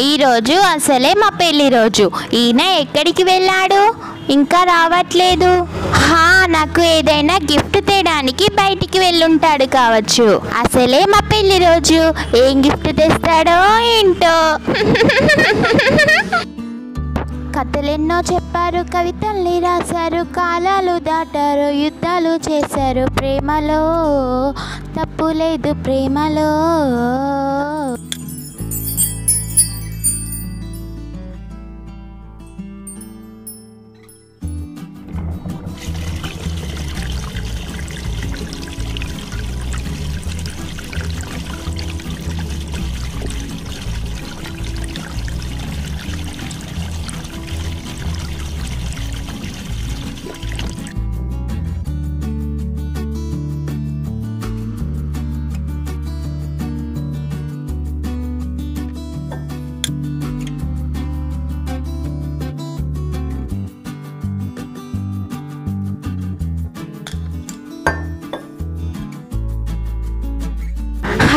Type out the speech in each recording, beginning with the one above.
ఈరోజు అసలే మా పెళ్లి రోజు. ఈయన ఎక్కడికి వెళ్ళాడు? ఇంకా రావట్లేదు. నాకు ఏదైనా గిఫ్ట్ తేడానికి బయటికి వెళ్ళుంటాడు కావచ్చు. అసలే మా పెళ్లి రోజు, ఏం గిఫ్ట్ తెస్తాడో ఏంటో. కథలెన్నో చెప్పారు, కవితల్ని రాశారు, కాలాలు దాటారు, యుద్ధాలు చేశారు. ప్రేమలో తప్పు లేదు, ప్రేమలో.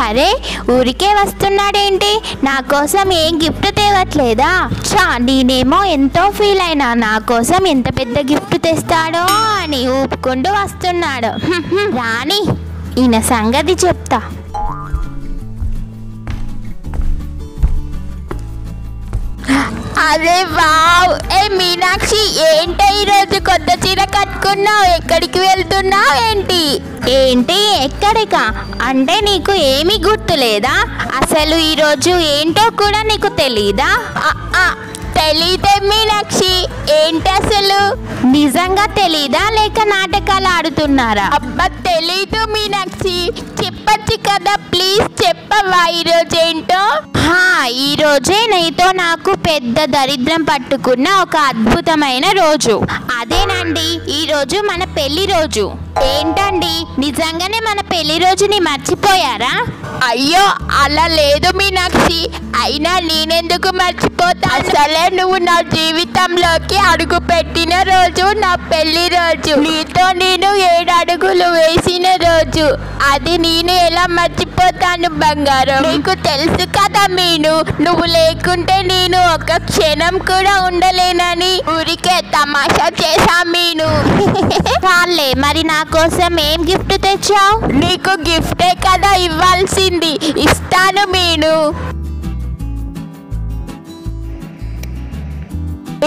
అరే, ఊరికే వస్తున్నాడేంటి? నా కోసం ఏం గిఫ్ట్ తేవట్లేదా? నేనేమో ఎంతో ఫీల్ అయినా, నా కోసం ఎంత పెద్ద గిఫ్ట్ తెస్తాడో అని ఊపుకుంటూ వస్తున్నాడు. రాని, ఈయన సంగతి చెప్తా. అరే వావ్! ఏ మీనాక్షి, ఏంటి ఈరోజు కొత్త చీర కట్టుకున్నావు? ఎక్కడికి వెళ్తున్నావు ఏంటి? ఏంటి ఎక్కడికా? అంటే నీకు ఏమీ గుర్తులేదా? అసలు ఈరోజు ఏంటో కూడా నీకు తెలీదా? తెలీదే మీనాక్షి, ఏంటి అసలు? నిజంగా తెలీదా లేక నాటకాలు ఆడుతున్నారా? అబ్బా తెలీదు మీనాక్షి, చెప్పచ్చు కదా, ప్లీజ్ చెప్పవా ఈరోజు ఏంటో? ఈ రోజే నీతో నాకు పెద్ద దరిద్రం పట్టుకున్న ఒక అద్భుతమైన రోజు. అదేనండి, ఈ రోజు మన పెళ్లి రోజు. ఏంటండి, నిజంగానే మన పెళ్లి రోజుని మర్చిపోయారా? అయ్యో అలా లేదు మీనాక్షి, అయినా నేనెందుకు మర్చిపోతా? అసలే నువ్వు నా జీవితంలోకి అడుగు పెట్టిన రోజు నా పెళ్లి రోజు. నీతో నేను 7 అడుగులు వేసిన రోజు. అది నేను ఎలా మర్చిపోతాను బంగారం? నీకు తెలుసు కదా మీను, నువ్వు లేకుంటే నేను ఒక క్షణం కూడా ఉండలేనని ఊరికే తమాషా చేశా మీను. చాలే, మరి నా కోసం ఏం గిఫ్ట్ తెచ్చావు? నీకు గిఫ్టే కదా ఇవ్వాల్సింది, ఇస్తాను మీను.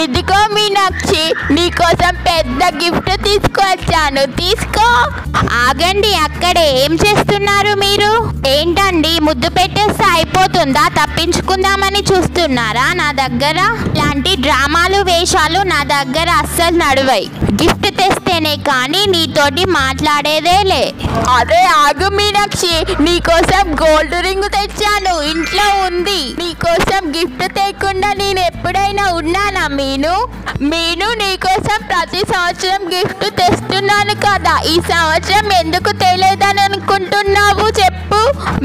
ఇదిగో మీనాక్షి, నీకోసం పెద్ద గిఫ్ట్ తీసుకొచ్చాను, తీసుకో. ఆగండి, అక్కడే ఏం చేస్తున్నారు మీరు? ఏంటండి, ముద్దు పెట్టేస్తే అయిపోతుందా? తప్పించుకుందామని చూస్తున్నారా నా దగ్గర? ఇలాంటి డ్రామాలు వేషాలు నా దగ్గర అస్సలు నడువై. గిఫ్ట్ తెస్తేనే కానీ నీతోటి మాట్లాడేదేలే. అదే ఆగు మీనాక్షి, నీకోసం గోల్డ్ రింగ్ తెచ్చాను, ఇంట్లో ఉంది. నీకోసం గిఫ్ట్ తేకుండా నేను ఎప్పుడైనా ఉన్నానా మీను? నీకోసం ప్రతి సంవత్సరం గిఫ్ట్ తెస్తున్నాను కదా, ఈ సంవత్సరం ఎందుకు తేలేదని అనుకుంటున్నావు చెప్పు?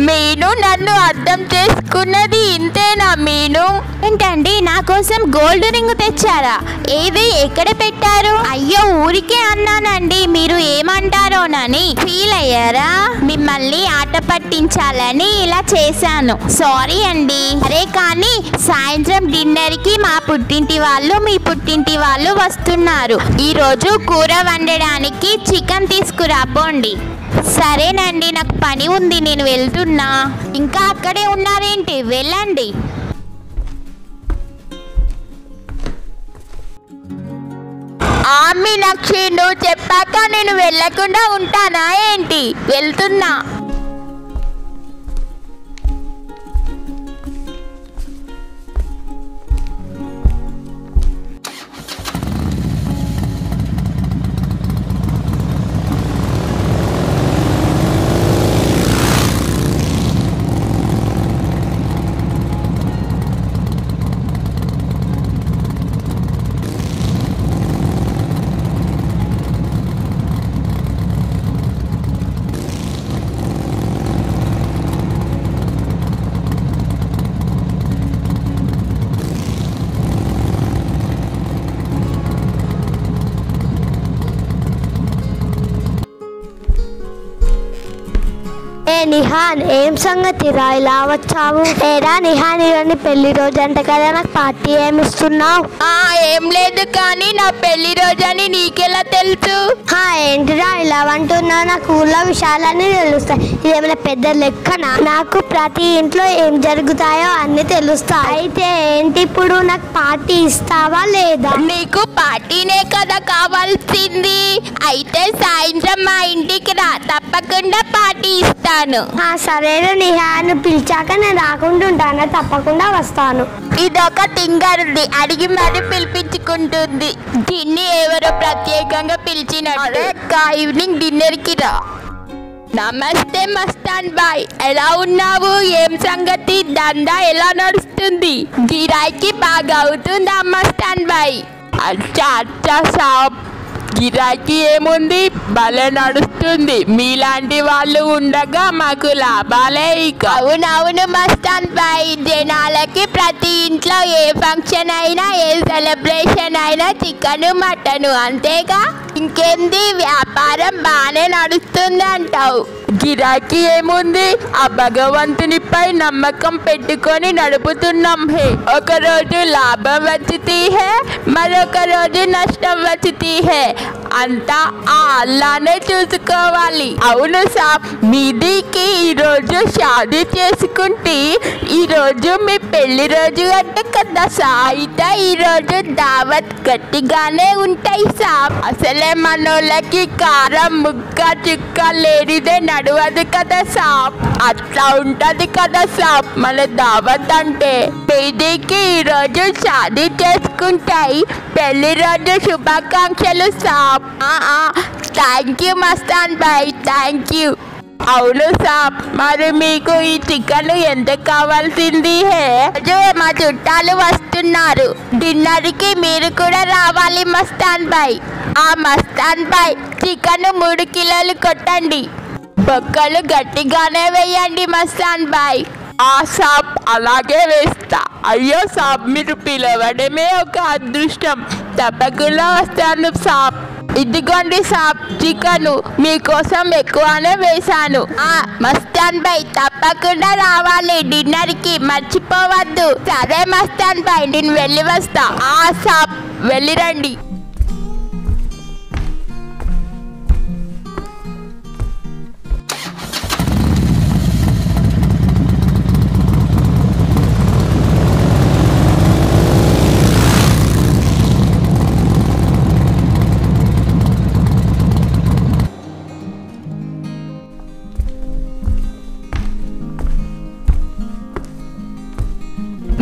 మీను, నన్ను అర్థం చేసుకున్నది ఇంతేనా మీను? ఏంటండి, నా కోసం గోల్డ్ రింగ్ తెచ్చారా? ఏది, ఎక్కడ పెట్టారు? అయ్యో ఊరికే అన్నానండి, మీరు ఏమంటారోనని ఫీల్ అయ్యారా? మిమ్మల్ని ఆట పట్టించాలని ఇలా చేశాను, సారీ అండి. అరే కానీ సాయంత్రం డిన్నర్ కి మా పుట్టింటి వాళ్ళు మీ పుట్టింటి వాళ్ళు వస్తున్నారు. ఈరోజు కూర వండడానికి చికెన్ తీసుకురాపోండి. సరేనండి, నాకు పని ఉంది, నేను వెళ్తున్నా. ఇంకా అక్కడే ఉన్నారేంటి? వెళ్ళండి. మీనాక్షి, నువ్వు చెప్పాక నేను వెళ్ళకుండా ఉంటానా ఏంటి? వెళ్తున్నా. ఏ నిహాన్, ఏం సంగతి రా ఇలా వచ్చావు? ఏరా నిహాన్, ఈరోజు పెళ్లి రోజు అంట కదా, నాకు పార్టీ ఏమి ఇస్తున్నావు? ఏం లేదు కానీ నా పెళ్లి రోజు అని నీకెలా తెలుసు? ఏంటిరా ఇలా అంటున్నావు? నాకు ఊళ్ళో విషయాలన్నీ తెలుస్తాయి. ఇదేమైనా పెద్ద లెక్కనా? నాకు ప్రతి ఇంట్లో ఏం జరుగుతాయో అన్ని తెలుస్తాయి. అయితే ఏంటి ఇప్పుడు, నాకు పార్టీ ఇస్తావా లేదా? నీకు పార్టీనే కదా కావాల్సింది. అయితే సాయంత్రం మా ఇంటికి రా, తప్పకుండా పార్టీ ఇస్తాను. సరేనా నిహాన్, పిలిచాక నేను రాకుండా ఉంటాను, తప్పకుండా వస్తాను. ఇదొక తింగరుది, అడిగి మరి పిలిపించుకుంటుంది. దీన్ని ఎవరో ప్రత్యేకంగా పిలిచినట్టు. ఈవినింగ్ డిన్నర్ కి రా. నమస్తే మస్తాన్ బాయ్, ఎలా ఉన్నావు? ఏం సంగతి? దందా ఎలా నడుస్తుంది? గిరాకీ బాగా అవుతుందా మస్తాన్ బాయ్? అచ్చా అచ్చా సాబ్, గిరాకీ ఏముంది, భలే నడుస్తుంది. మీలాంటి వాళ్ళు ఉండగా మాకు లాభాలే ఇక. అవునవును మస్తాన్ బాయ్, జనాలకి ప్రతి ఇంట్లో ఏ ఫంక్షన్ అయినా ఏ సెలబ్రేషన్ అయినా చికెన్ మటన్ అంతేగా, ఇంకేంది, వ్యాపారం బాగానే నడుస్తుంది అంటావు. గిరాకీ ఏముంది, ఆ భగవంతునిపై నమ్మకం పెట్టుకొని నడుపుతున్నాం. హే, ఒక రోజు లాభం వచ్చి హే, మరొక రోజు నష్టం వచ్చి హే, అంతా ఆ అల్లానే చూసుకోవాలి. అవును సాబ్, మీదికి ఈరోజు షాదీ చేసుకుంటే ఈరోజు మీ పెళ్లి రోజు అంటే కదా సాబ్. అయితే ఈరోజు దావత్ గట్టిగానే ఉంటాయి సాబ్. అసలే మనోళ్ళకి కారం ముక్క చుక్క లేనిదే నడవదు కదా సాబ్. అట్లా ఉంటది కదా సాబ్ మన దావత్ అంటే. మీదికి ఈరోజు షాదీ చేసుకుంటాయి, పెళ్లి రోజు శుభాకాంక్షలు సాబ్. Thank you Mastan bhai, thank you. అవును సాబ్, మరి మీకు ఈ చికెన్ ఎంత కావాల్సింది? హే, మా చుట్టాలు వస్తున్నారు, డిన్నర్ కి మీరు కూడా రావాలి మస్తాన్ బాయ్. మస్తాన్ బాయ్, చికెన్ 3 కిలోలు కొట్టండి, బొక్కలు గట్టిగానే వేయండి మస్తాన్ బాయ్. సాబ్, అలాగే వేస్తా. అయ్యో సాబ్, మీరు పిలవడమే ఒక అదృష్టం, తప్పకుండా వస్తాను సాబ్. ఇదిగోండి సాబ్, చికెన్ మీకోసం ఎక్కువనే వేశాను. మస్తాన్ బాయ్, తప్పకుండా రావాలి డిన్నర్ కి, మర్చిపోవద్దు. సరే మస్తాన్ బాయ్, నేను వెళ్ళి వస్తా. సాబ్, వెళ్ళిరండి.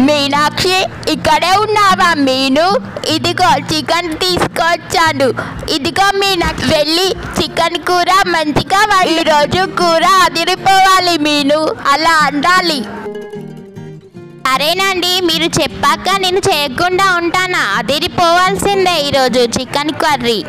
మీనాక్షి, ఇక్కడే ఉన్నావా? మీను, ఇదిగో చికెన్ తీసుకొచ్చాను. ఇదిగో మీనాక్షి, వెళ్ళి చికెన్ కూర మంచిగా ఈరోజు కూర అదిరిపోవాలి మీను, అలా అండాలి. సరేనండి, మీరు చెప్పాక నేను చేయకుండా ఉంటానా? అదిరిపోవాల్సిందే ఈరోజు చికెన్ కర్రీ.